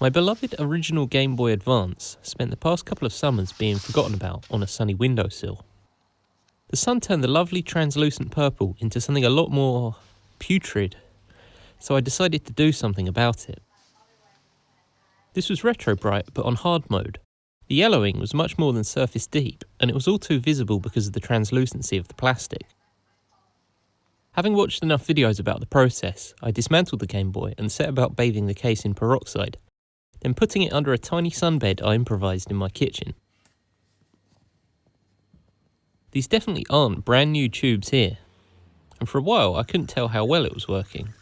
My beloved original Game Boy Advance spent the past couple of summers being forgotten about on a sunny windowsill. The sun turned the lovely translucent purple into something a lot more putrid, so I decided to do something about it. This was retrobrite, but on hard mode. The yellowing was much more than surface deep, and it was all too visible because of the translucency of the plastic. Having watched enough videos about the process, I dismantled the Game Boy and set about bathing the case in peroxide, then putting it under a tiny sunbed I improvised in my kitchen. These definitely aren't brand new tubes here, and for a while I couldn't tell how well it was working.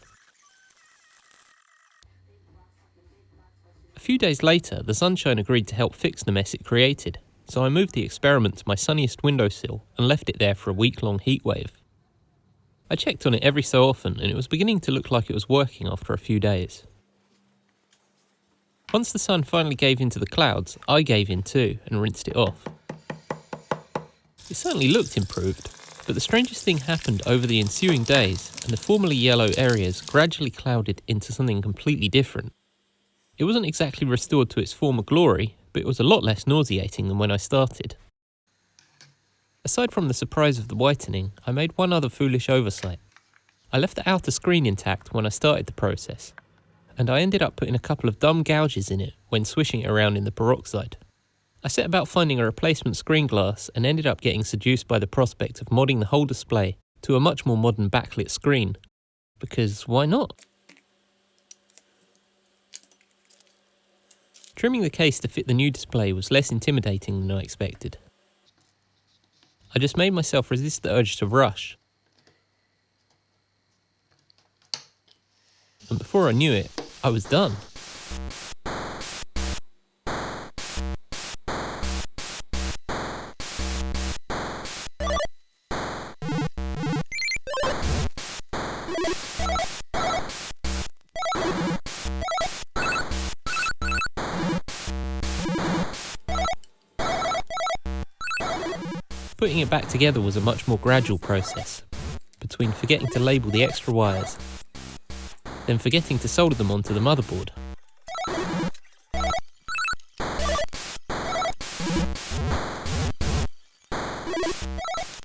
A few days later, the sunshine agreed to help fix the mess it created, so I moved the experiment to my sunniest windowsill and left it there for a week-long heatwave. I checked on it every so often, and it was beginning to look like it was working after a few days. Once the sun finally gave in to the clouds, I gave in too and rinsed it off. It certainly looked improved, but the strangest thing happened over the ensuing days, and the formerly yellow areas gradually clouded into something completely different. It wasn't exactly restored to its former glory, but it was a lot less nauseating than when I started. Aside from the surprise of the whitening, I made one other foolish oversight. I left the outer screen intact when I started the process, and I ended up putting a couple of dumb gouges in it when swishing it around in the peroxide. I set about finding a replacement screen glass and ended up getting seduced by the prospect of modding the whole display to a much more modern backlit screen. Because why not? Trimming the case to fit the new display was less intimidating than I expected. I just made myself resist the urge to rush. And before I knew it, I was done. Putting it back together was a much more gradual process, between forgetting to label the extra wires, then forgetting to solder them onto the motherboard.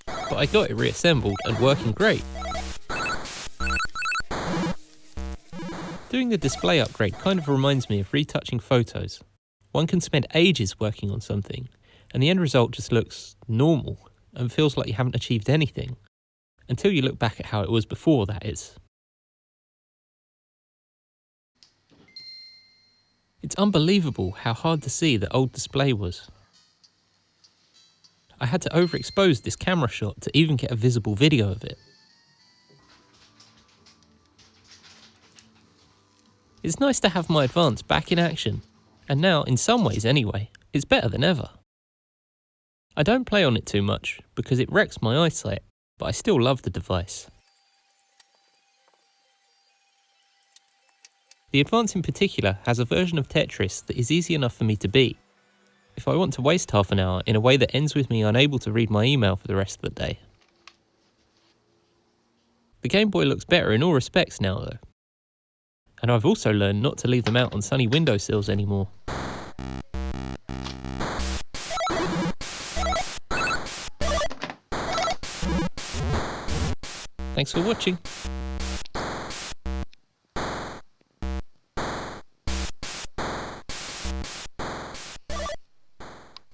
But I got it reassembled and working great. Doing the display upgrade kind of reminds me of retouching photos. One can spend ages working on something, and the end result just looks normal and feels like you haven't achieved anything, until you look back at how it was before, that is. It's unbelievable how hard to see the old display was. I had to overexpose this camera shot to even get a visible video of it. It's nice to have my Advance back in action, and now, in some ways anyway, it's better than ever. I don't play on it too much because it wrecks my eyesight, but I still love the device. The Advance in particular has a version of Tetris that is easy enough for me to beat, if I want to waste half an hour in a way that ends with me unable to read my email for the rest of the day. The Game Boy looks better in all respects now though, and I've also learned not to leave them out on sunny windowsills anymore. Thanks for watching.